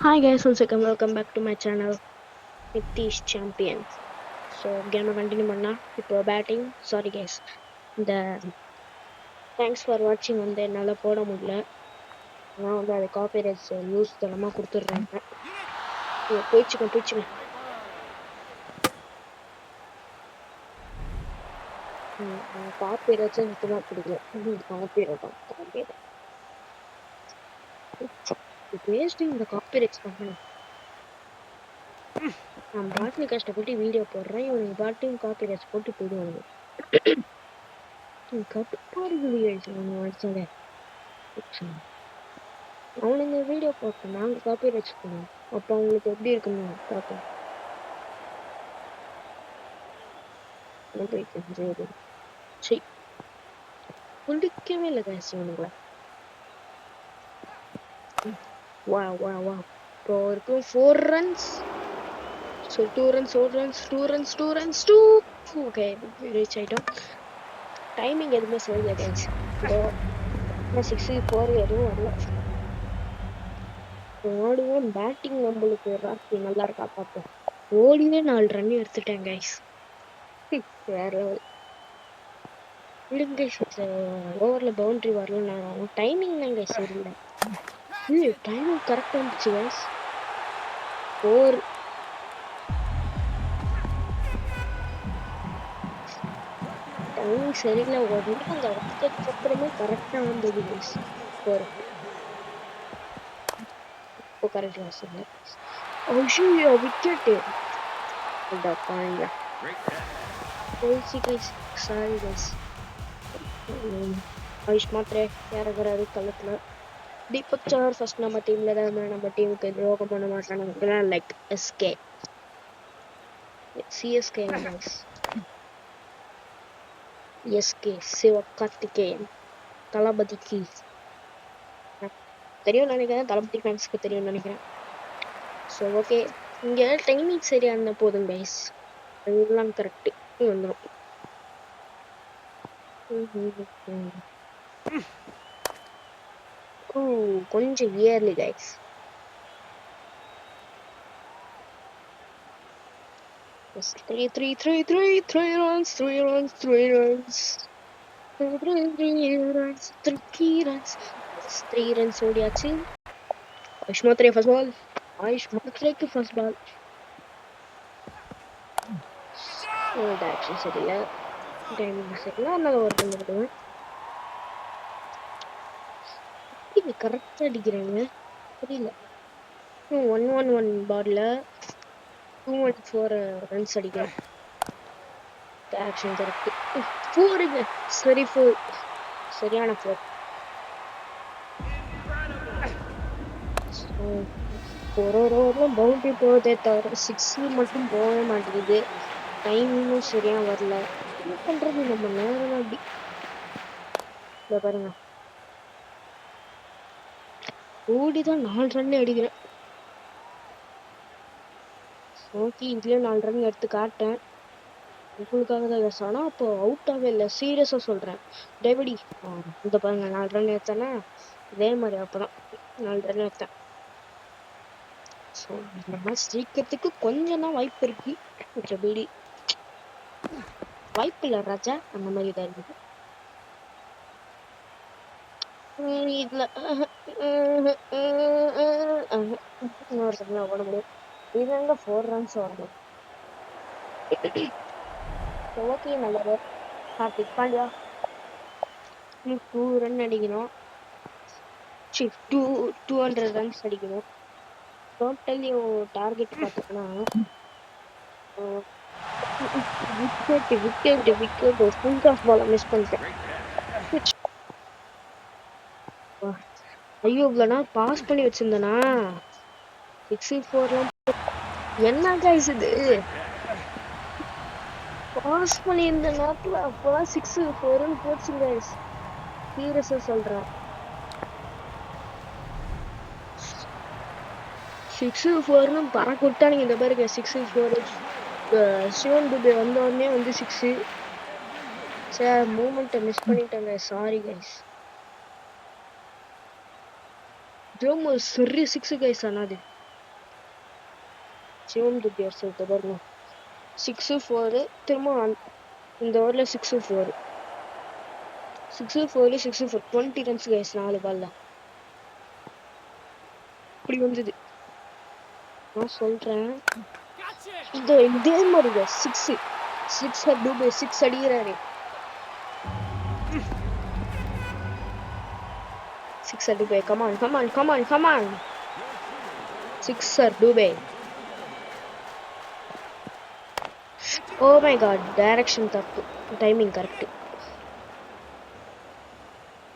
Hi guys, once again welcome back to my channel Nitish Champion. So game continue பண்ணா இப்போ batting. Sorry guys, இந்த thanks for watching வந்து என்னால போட முடியல. நான் வந்து அது காப்பிரைட்ஸ் நியூஸ் தரமா கொடுத்துட்றாங்க. போயிடுச்சுங்க. காப்பிரைட்ஸ் சுத்தமா பிடிக்கல. காப்பிரைட் வேஸ்டிங் இந்த காப்பிரைட்ஸ் கம்பெனி. நான் பாட்டு கஷ்டப்பட்டு வீடியோ போடுறேன், இவனுக்கு பாட்டையும் காப்பிரைட்ஸ் போட்டு போயிடுவாங்க. கடுப்பா இருக்குது guys, அவங்க வச்சாலே. அவனுங்க வீடியோ பார்க்க நாங்க காப்பி வச்சுக்கணும். அப்போ அவங்களுக்கு எப்படி இருக்குன்னு பார்ப்போம். சரி, பிடிக்கவே இல்லை கேஸ் இவனுங்களை. வா வா வா இப்போ இருக்கும் 4 runs. So 2 runs, 4 runs, 2 runs. Okay, reach ஆகிட்டோம். டைமிங் எதுவுமே சொல்லல கேஸ். இதோ 6-4 எதுவும் வரல. ஓடியே பேட்டிங் நம்மளுக்கு ராக்கி நல்லா இருக்கா பார்ப்போம். ஓடியே 4 ரன் எடுத்துட்டேன் கைஸ். வேற இல்லைங்க கைஸ், ஓவரில் பவுண்ட்ரி வரல. நான் டைமிங் தாங்க சரியில்லை. டைமிங் கரெக்டாக இருந்துச்சு கைஸ். 4 டைமிங் சரியில்லை. ஒரு அந்த வந்ததுக்கு அப்புறமே கரெக்டாக வந்தது கைஸ். 4 இப்போ கரெக்டாக சொன்னேன். ஐயோ விக்கெட்டு போயிடுச்சு கைஸ். Sorry guys. ஆயுஷ் மாத்திரை இறங்குறாரு களத்துல. தீபக் சார் ஃபர்ஸ்ட் நம்ம டீம்ல தான், நம்ம டீமுக்கு துரோகம் பண்ண மாட்டாங்க. Like SK CSK guys. SK Sivakarthikeyan தளபதிக்கு தெரியும் நினைக்கிறேன். தளபதி ஃபேன்ஸ்க்கு தெரியும் நினைக்கிறேன். ஸோ ஓகே, இங்கே டைமிங் சரியா இருந்த போதும் கைஸ், எல்லாம் கரெக்டு வந்துடும். கொஞ்சம் early guys. Three runs. 3 runs. 3 runs ஓடியாச்சு. Ayush Mhatre first ball. ஆயுஷ் மாத்திரைக்கு ஃபர்ஸ்ட் பால். டைரக்ஷன் சரியில்லை, டைமிங் சரியில்லை, அதனால ஒரு ரன் எடுக்குவேன். இது கரெக்டாக அடிக்கிறாங்க புரியல. 1-1 பால்ல 214 ரன்ஸ் அடிக்கிறேன். Direction correct. 4ங்க சரி, 4 சரியான 4. ஒரு ஓவர்லாம் பவுண்டரி போகிறதே தவிர 6 மட்டும் போகவே மாட்டேங்குது. டைமிங்கும் சரியா வரல. என்ன பண்றது நம்ம நேரம் அப்படி. இதை பாருங்க, ஓடிதான் 4 ரன் அடிக்கிறேன். ஓகே, இதுலயும் 4 ரன் எடுத்து காட்டேன் உங்களுக்காக தான் யோசனை. ஆனா அப்போ அவுட்டாவே இல்லை, சீரியஸா சொல்றேன். டேவிடி இந்த பாருங்க, 4 ரன் எடுத்தேன்னா இதே மாதிரி அப்பதான் 4 ரன் எடுத்தேன். ஸோ இந்த மாதிரி ஜெயிக்கிறதுக்கு கொஞ்சம் தான் வாய்ப்பு இருக்கு. மற்றபடி வாய்ப்பு இல்லை ராஜா, அந்த மாதிரி தான் இருக்குது. இதுல இன்னொரு ரன் ஓட முடியும். இது எங்க 4 runs வரணும். ஓகே, நல்லது. ஹார்திக் பாண்டியா 2 ரன் அடிக்கணும். 200 ரன்ஸ் அடிக்கணும். டோட்டலி டார்கெட் பார்த்தோம்னா wicket full of ball miss பண்ணிட்டேன். ஐயோ, இவ்வளோ நாள் பாஸ் பண்ணி வச்சிருந்தேனா. 6-4லாம் என்ன கைஸ் இது. பாஸ் பண்ணி இந்த நேரத்தில் அப்போதான் 6-4ன்னு போச்சு கைஸ். சீரியஸா சொல்றேன். 6-4ன்னு பறக்க விட்டானுங்க. இந்த பாருங்க 6-4. சிவன் துபே வந்த உடனே வந்து 6. சார் மூமெண்ட்டை மிஸ் பண்ணிட்டாங்க, சாரி கைஸ். ஜோமோ சரி 6 கைஸ். ஆனால் அது சிவம் துப்பி அடிச்சிருக்க பாருங்க 6-4 திரும்ப இந்த ஓவர்ல 6-4 20 ரன்ஸ் கைஸ் 4 பால்ல இப்படி வந்தது நான் சொல்றேன் இதே மாதிரி சிக்ஸ் டூபே 6 அடிக்கிறாரு 6 Dube come on 6 Dube oh my god direction தப்பு டைமிங் கரெக்ட்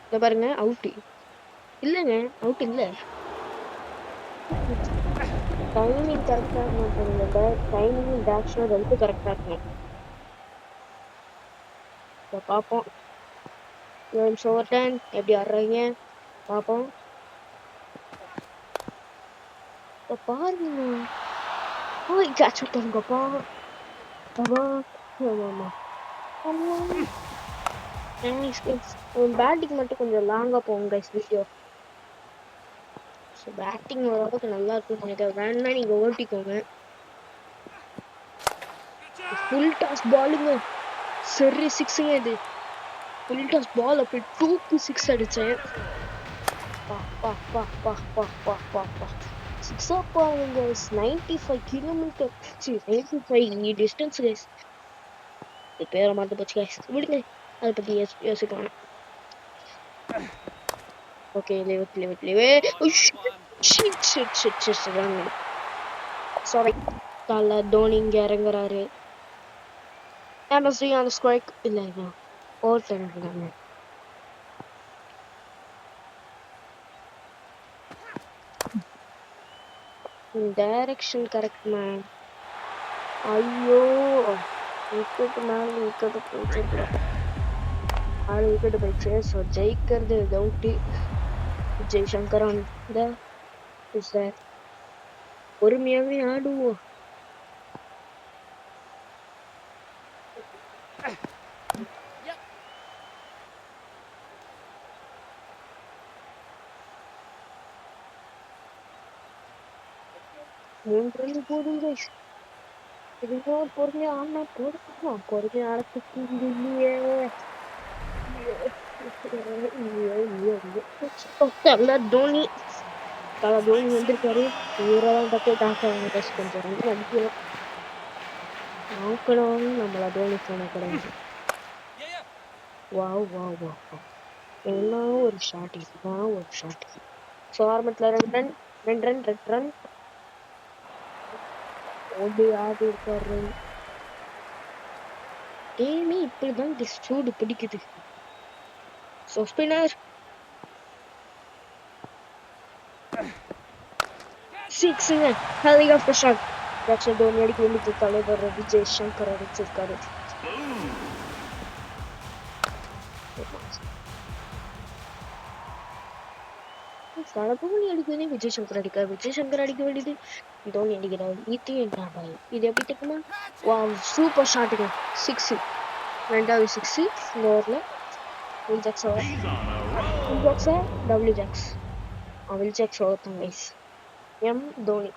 இத பாருங்க அவுட் இல்லங்க அவுட் இல்ல டைமிங் கரெக்டா இருக்கணும் டைமிங் டைரக்ஷன் ரெண்டு கரெக்டா இருக்கணும் இப்போ பார்ப்போம் ஓவர் டைம் எப்படி ஆடுறீங்க பார்ப்போம் இப்போ பாருங்க கேட்ச் விட்டாங்கப்பா பேட்டிங் மட்டும் கொஞ்சம் லாங்கா போகும் கைஸ் வீடியோ பேட்டிங் ஓரளவுக்கு நல்லா இருக்கும்னு நினைக்கிறேன் வேணும்னா நீங்க ஓட்டிக்கோங்க ஃபுல் டாஸ் பாலுங்க சரி 6ங்க இது ஃபுல் டாஸ் பால் அப்படி 2க்கு 6 அடிச்சேன் பா 6 பாருங்க 95 கிலோமீட்டர் 95 டிஸ்டன்ஸ் கைஸ் இது பேர மாட்டு போச்சு கைஸ் விடுங்க அதை பத்தி யோசிக்க வேணாம் ஓகே leave shit சாரி தல தோனி இங்க இறங்குறாரு MSD on the strike இல்ல ஓவர் டைம் இருக்காங்க டைரக்ஷன் கரெக்ட் மேன் ஐயோ விக்கெட் போயிட்டு ஆறு விக்கெட் போயிடுச்சு ஸோ ஜெயிக்கிறது டவுட்டு விஜய் சங்கரன் சார் பொறுமையாவே ஆடுவோம் மூன்று போதும் கைஸ் இதுவும் பொறுமையா ஆனா போடுமா பொறுமையா ஆடத்துக்கு இல்லையே தோனி வந்திருக்காரு இவரெல்லாம் கொஞ்சம் ரெண்டு அடிக்கலாம் நாக்கணும் நம்மள தோனி போன கிடையாது வாவ் என்ன ஒரு ஷாட் இதுதான் ஒரு ஷாட் ஸோ ஆரம்பத்துல 2 ரன் ஓடி ஆடி இருக்காரு டேமி இப்படிதான் சூடு பிடிக்குது ஸோ ஸ்பின்னர் 6ங்க ஹெலிகாப்டர் ஷாட் தட்ஸ் தோனி அடிக்க வேண்டியது தலைவர் விஜய் சங்கர் அடிச்சிருக்காரு தோனி அடிக்கவே விஜய் சங்கர் அடிக்க வேண்டியது தோனி அடிக்கிறாரு இது எப்படி தெரியுமா வாவ் சூப்பர் ஷாட்டுங்க 6 ரெண்டாவது 6 இந்த ஓவர்ல Will Jacks over guys M Dhoni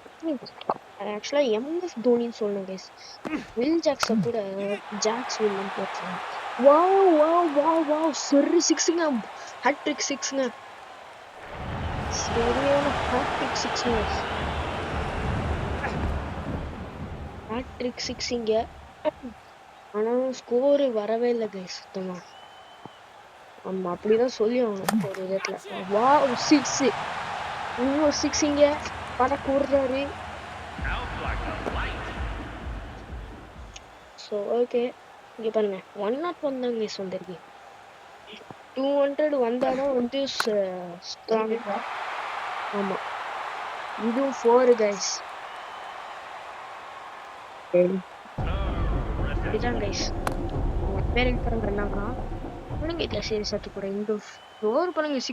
ஆக்சுவலா எம்எஸ் தோனின்னு சொல்லணும் கைஸ் வில் ஜாக்ஸ கூட ஜாக்ஸ் வில்லுன்னு போட்டுருவாங்க வாவ் சரி 6ங்க ஹேட்ரிக் 6ங்க சரியான ஹேட்ரிக் 6ங்க ஹேட்ரிக் 6ங்க ஆனா ஸ்கோர் வரவே இல்லை கைஸ் சுத்தமா ஆமா அப்படிதான் சொல்லி ஆகணும் ஒரு விதத்துல வாவ் 6 இன்னும் 6ங்க பட கூடுறாரு ஸோ ஓகே இங்க பாருங்க 101 தான் கைஸ் வந்திருக்கு 200 வந்தாதான் வந்து ஸ்ட்ராங் ஆமா இதுவும் 4 கைஸ் இதுதான் கைஸ் பேர் என்ன பண்ணாங்கன்னா உனக்கு இதுல சீரியஸா கூட இந்த ஓவர் பண்ணுங்க 6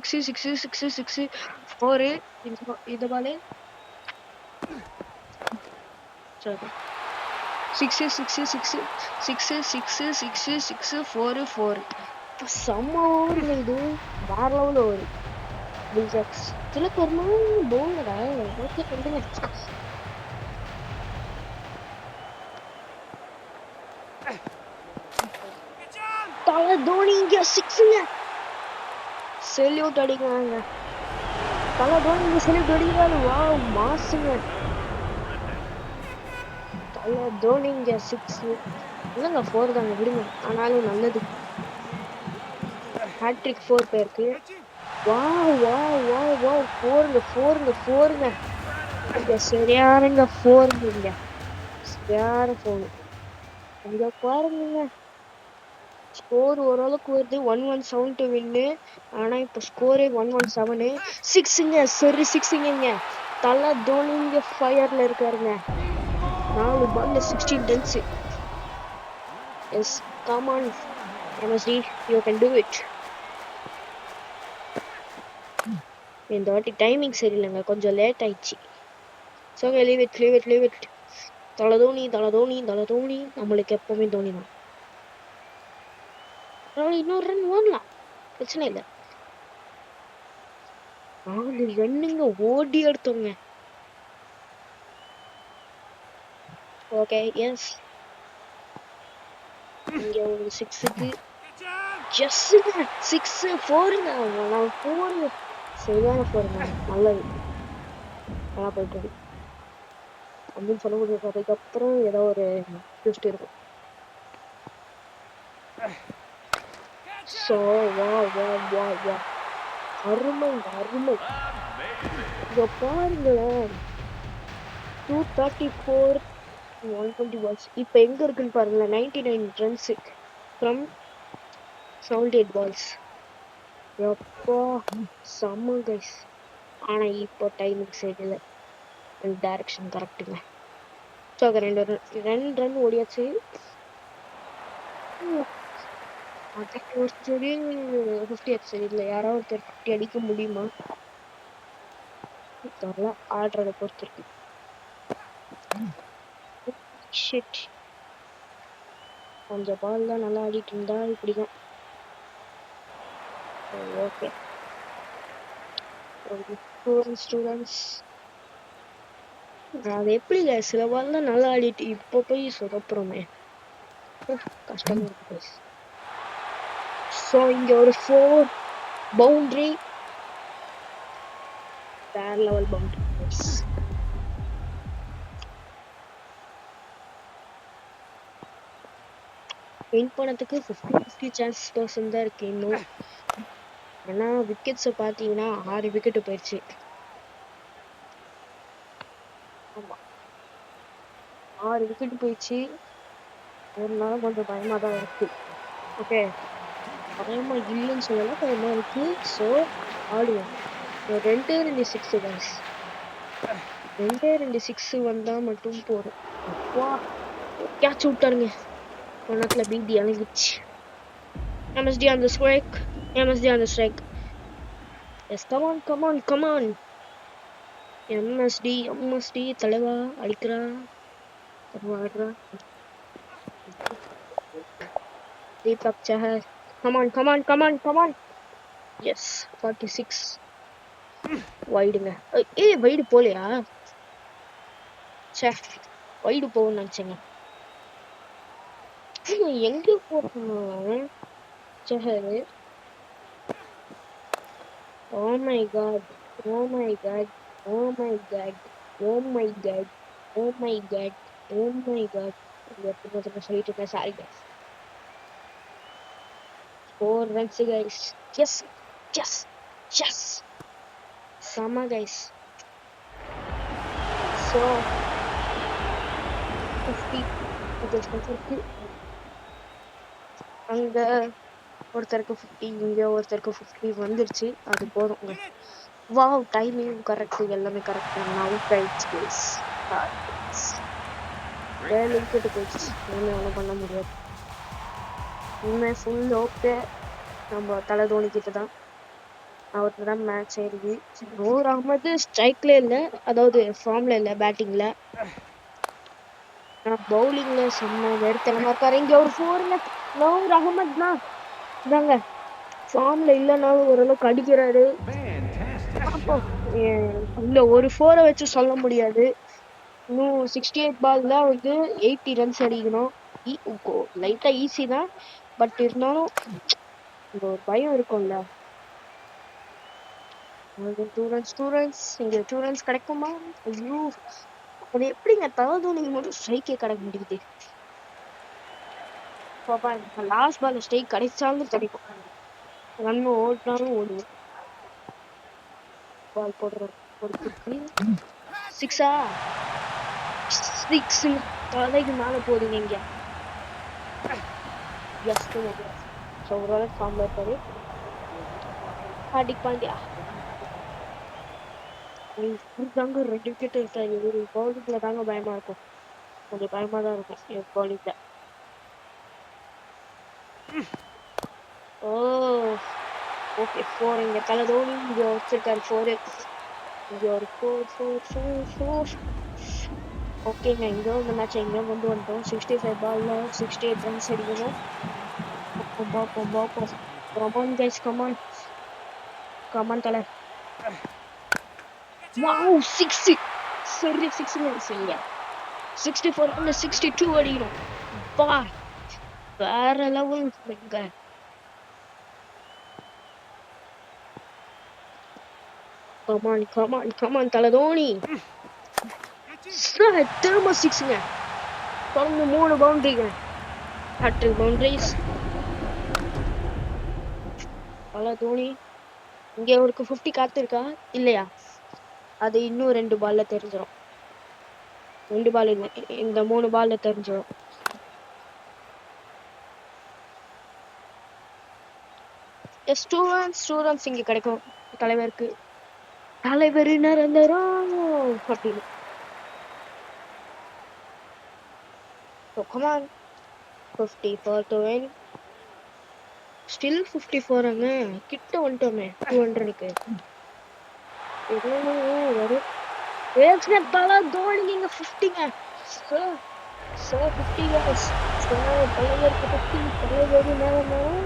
4 இது பாலே 6 4 செம்ம ஓவருங்க இது வேற லெவல் ஓவர் திலக் வர்மா பவுலரா ஓகே பண்ணுங்க தல தோனி இங்க சிக்ஸுங்க. செல்யூட் அடிக்கிறாங்க. தல தோனி இங்க செல்யூட் அடிக்கிறாரு. வாவ் மாசுங்க. தல தோனி இங்க 6 இல்லங்க 4 தாங்க விடுங்க. ஆனாலும் நல்லது. ஹேட்ரிக் 4 பேருக்கு. வாவ் வாவ் வாவ் வாவ் 4ங்க. இங்க சரியானங்க 4ங்க. சரியான 4. இங்க பாருங்க ஸ்கோர் ஓரளவுக்கு வருது. 117 டு வின்னு. ஆனா இப்ப ஸ்கோரே 117. 6ங்க சரி 6ங்க. தல தோனி இங்க ஃபயர்ல இருக்காருங்க. 4 பால்ல 16 runs. Yes come on MSD you can do it. இந்த வாட்டி டைமிங் சரியில்லைங்க, கொஞ்சம் லேட் ஆயிடுச்சு. So leave it. தல தோனி நம்மளுக்கு எப்பவுமே தோனி தான். இன்னொரு ரன் ஓடலாம், பிரச்சனை இல்லை. 4 ரன்னுங்க ஓடி எடுத்தோங்க. ஓகே எஸ் இங்க ஒரு 6க்கு ஜஸ்ட்ங்க 6 4ங்க. 4 சரியான 4ங்க. நல்லது, நல்லா போயிட்டு இருக்கு அப்படின்னு சொல்ல முடியாது. அதுக்கப்புறம் ஏதோ ஒரு ட்விஸ்ட் இருக்கும். ஸோ வா அருமை. இங்க பாருங்களேன் 234 120 balls. இப்ப எங்க இருக்குன்னு பாருங்களேன். 99 runs from 78 balls. எப்பா செம்ம கைஸ். ஆனா இப்போ டைமிங் சரியில்லை, டைரக்ஷன் கரெக்டுங்க. ஸோ ரெண்டு ரன் ஓடியாச்சு. அதுக்கு ஒருத்தர் 50 அடிச்சு இல்லை, யாராவது ஒருத்தர் 50 அடிக்க முடியுமா தெரியல. ஆடுறத பொறுத்து இருக்கு. கொஞ்சம் பால் தான் நல்லா ஆடிட்டு இருந்தா இப்படிதான். ஓகே ஸ்டூடெண்ட்ஸ் அது எப்படி சில பால் தான் நல்லா ஆடிட்டு இப்போ போய் சொதப்புறோமே, கஷ்டமா இருக்கு. ஸோ இங்க ஒரு 4 பவுண்டரி, வேற லெவல் பவுண்டரி. வின் பண்ணதுக்கு 50-50 சான்ஸ் தான் இருக்கு இன்னும். ஏன்னா விக்கெட்ஸை பார்த்தீங்கன்னா 6 விக்கெட் போயிடுச்சு. ஆமா 6 விக்கெட் போயிடுச்சு. ஒரு நாள் கொஞ்சம் பயமா தான் இருக்கு. ஓகே பயமா இல்லைன்னு சொல்லல, பயமா இருக்கு. ஸோ ஆடுவோம். 2 6 கைஸ், 2 6 வந்தா மட்டும் போதும். அப்பா கேட்ச் விட்டாருங்க. ஒன்னத்துல பீதி அழகிச்சு. MSD on the strike. Yes, come on. MSD தலைவா அடிக்கிறா. Deepak Chahar. Come on. Yes, 46. வைடுங்க. Wide போலையா? வைடு போகணும்னு நினைச்சேங்க. எங்க போறோம் சஹர்? Oh my god. சொல்லிட்டு இருக்கேன். Sorry guys. 4 runs guys. Yes. Sama guys. So 50 அங்க ஒருத்தருக்கு 50, இங்க ஒருத்தருக்கு 50 வந்துருச்சு. அது போதும். வாவ் டைமிங் கரெக்ட், எல்லாமே கரெக்ட். அவுட் ஆயிடுச்சு. 7 விக்கெட் போயிடுச்சு. ஒன்றும் பண்ண முடியாது. உண்மை ஃபுல் ஓகே நம்ம தலை தோனி கிட்ட தான். அவருக்கு தான் மேட்ச் ஆயிருக்கு. நூர் அகமது ஸ்ட்ரைக்ல இல்லை, அதாவது ஃபார்ம்ல இல்லை, பேட்டிங்ல. பவுலிங்ல செம்ம வெறித்தனமா இருக்காரு. இங்க ஒரு 4ங்க. நூர் அகமது தான் இதாங்க ஃபார்ம்ல இல்லைனாலும் ஓரளவுக்கு அடிக்கிறாரு. இல்ல ஒரு 4 வச்சு சொல்ல முடியாது. இன்னும் 68 பால் தான் வந்து 80 ரன்ஸ் அடிக்கணும். லைட்டா ஈஸி தான். பட் இருந்தாலும் ஒரு பயம் இருக்கும்ல. ஸ்டூடெண்ட்ஸ் இங்க ஸ்டூடெண்ட்ஸ் கிடைக்குமா? ஐயோ, அது எப்படிங்க தவறு நீங்க மட்டும் ஸ்ட்ரைக்கே கிடைக்க முடியுது. பாப்பா லாஸ்ட் பால் ஸ்ட்ரைக் கிடைச்சாலும் கிடைக்கும். ரன் ஓடினாலும் ஓடுவோம். பால் போடுறதுக்கு சிக்ஸா? சிக்ஸ் தலைக்கு மேல போகுதுங்க இங்க. எஸ் ஸோ ஒரு ஃபார்ம்ல இருக்காரு ஹார்திக் பாண்டியா. தாங்க 2 விக்கெட் இருக்காது. ஒரு பவுலிங்ல தாங்க பயமா இருக்கும். கொஞ்சம் பயமா தான் இருக்கும் பவுலிங்ல. ஓ ஓகே 4 இங்க தலை தோனி இங்க வச்சிருக்காரு 4. இங்க ஒரு 4. ஓகேங்க, இங்க இந்த மேட்ச் எங்க கொண்டு வந்துட்டோம். 65 பால்ல 68 ரன்ஸ் அடிக்கணும். பார்ப்போம். கமான் கைஸ், கமான் தலை. வாவ் 6 சரி 6 நினைச்சீங்க. 64 62 அடிக்கணும். பா வேற லெவல். கமான் தலை தோனி. திரும்ப 6ங்க. தொடர்ந்து 3 பவுண்டரிங்க. Hat-trick boundaries. தலை தோனி இங்க அவருக்கு 50 காத்திருக்கா இல்லையா? அது இன்னும் 2 பால்ல தெரிஞ்சிடும். 2 பால் இல்லை, இந்த 3 பால்ல தெரிஞ்சிடும். ஸ்டூடெண்ட்ஸ் இங்க கிடைக்கும் தலைவருக்கு. தலைவர் நிரந்தரம் அப்படின்னு. So come on, 54 to win. Still 54 அங்க கிட்ட வந்துட்டோமே 200க்கு. வரும் தலை தோனி இங்க 50ங்க. So 50 guys. So தலைவருக்கு 50. தலைவர் நிரந்தரம்.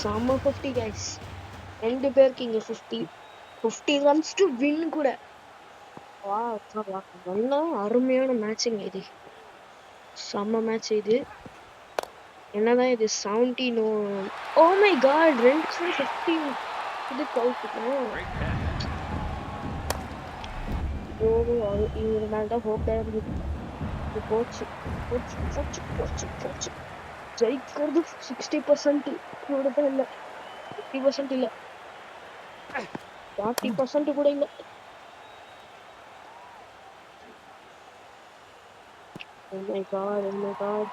செம்ம 50 guys. 2 பேருக்கு இங்க 50 runs to win கூட. அருமையான மேட்சிங் இது. செம்ம மேட்ச் இது. என்னதான் இது 17. ஓ மை காட் 250 இது கவுட்டுக்கும். இவரு மேலதான் ஹோப் இருந்தது. போச்சு. ஜெயிக்கிறது 60% கூட இல்ல, 50% இல்ல, 40% கூட இல்ல. Oh my god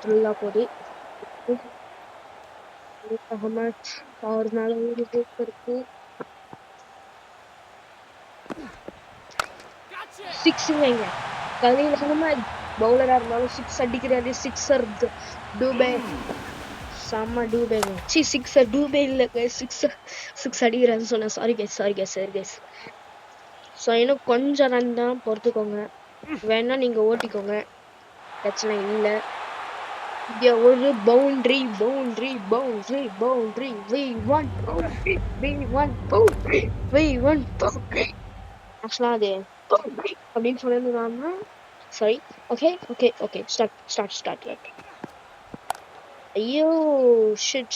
த்ரில்லா போகுது. அகமத் அவர் மேல ஒரு ஹோப் இருக்கு. 6ங்க. கலீல் அகமத் பவுலரா இருந்தாலும் 6 அடிக்கிறாரு. சிக்ஸர் டூபே. செம்ம டூபேங்க. சிக்ஸர் டூபே இல்ல, 6 அடிக்கிறாருன்னு சொன்னேன். Sorry guys. ஸோ இன்னும் கொஞ்சம் ரன் தான், பொறுத்துக்கோங்க. வேணா நீங்க ஓட்டிக்கோங்க, பிரச்சனை இல்ல. இங்க ஒரு பவுண்டரி. ஆக்சுவலா அது அப்படின்னு சொல்லிருந்தாங்க. சரி ஓகே ஸ்டார்ட். ஐயோ shit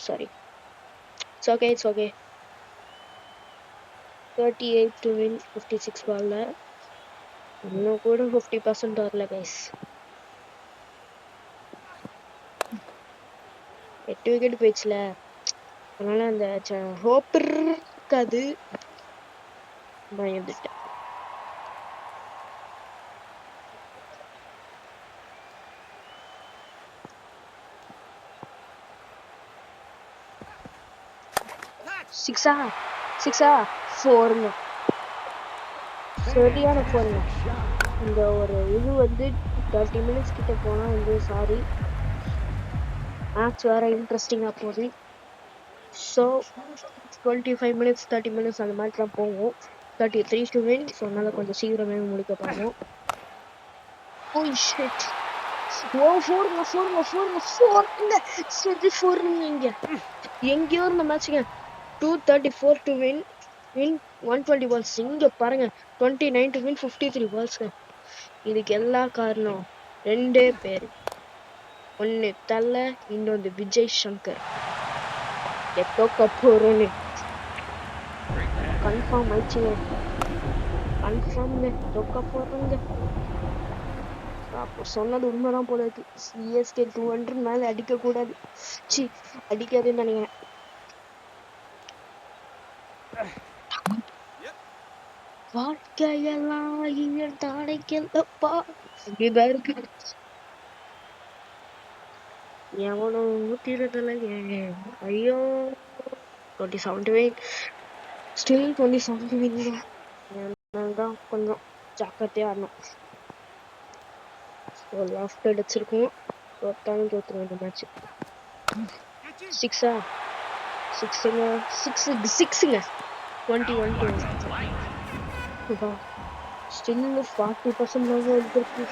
sorry. It's okay 38 to win 56 பால்ல. இன்னும் கூட 50% வரல கைஸ். 8 விக்கெட் போயிடுச்சுல, அதனால அந்த ஹோப் இருக்காது, பயந்துட்டேன். சிக்ஸா 4ங்க. சரியான 4ங்க. இந்த ஒரு இது 30 minutes கிட்ட போனா சாரி, மேட்ச் வேற இன்ட்ரெஸ்டிங்கா போகுது. ஸோ 25 minutes 30 minutes அந்த மாதிரி தான் போகும். 33 to win. ஸோ அதனால கொஞ்சம் சீக்கிரமே முடிக்க பார்ப்போம். இங்க எங்கேயோ இருந்த மேட்சுங்க. 234 to win வின் 120 பால்ஸ். இங்க பாருங்க 29 to win 53 பால்ஸ்ங்க. இதுக்கு எல்லா காரணம் ரெண்டே பேர். ஒன்னு தல, இன்னொன்று விஜய் சங்கர். தோக்க போறோன்னு கன்ஃபார்ம் ஆயிடுச்சுங்க. கன்ஃபார்ம்ங்க தோக்க போறோங்க. அப்போ சொன்னது உண்மைதான் போல இருக்கு. சிஎஸ்கே 200 மேல அடிக்க கூடாது. சி அடிக்காதுன்னு நினைக்கிறேன். வாழ்க்கையெல்லாம் இயல் தாடைக்கலப்பா அப்படிதான் இருக்கு. எவனும் ஊத்திரதில்ல. ஐயோ 27 to win. Still 27 to win. தான் கொஞ்சம் ஜாக்கிரதையா ஆடணும். லாஃப்ட் அடிச்சிருக்கோம். தோத்தாலும் தோத்துருவோம் இந்த மேட்ச். சிக்ஸுங்க 21 to 1. ஸ்டில் 40% இருக்கு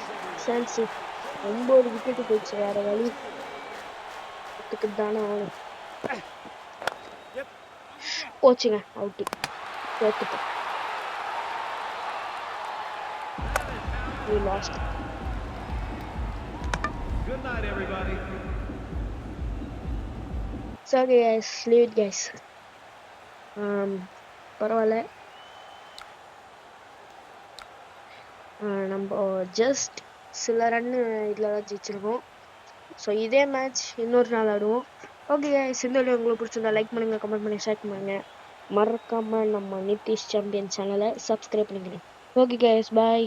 சான்ஸ். 9 விக்கெட் போயிடுச்சு. வேற வழி தானே ஆகணும். போச்சுங்க out. தோத்துட்டோம். We lost. Good night everybody. Sorry guys, leave it guys. பரவாயில்ல. நம்ம ஜஸ்ட் சில ரன்னு இதில் தான் ஜெயிச்சிருக்கோம். ஸோ இதே மேட்ச் இன்னொரு நாள் ஆடுவோம். ஓகே guys, இந்த வீடியோ உங்களுக்கு பிடிச்சிருந்தா லைக் பண்ணுங்க, கமெண்ட் பண்ணி ஷேர் பண்ணுங்க. மறக்காம நம்ம நிதிஷ் சாம்பியன் சேனலை சப்ஸ்கிரைப் பண்ணிக்கிறேன். Okay guys, bye.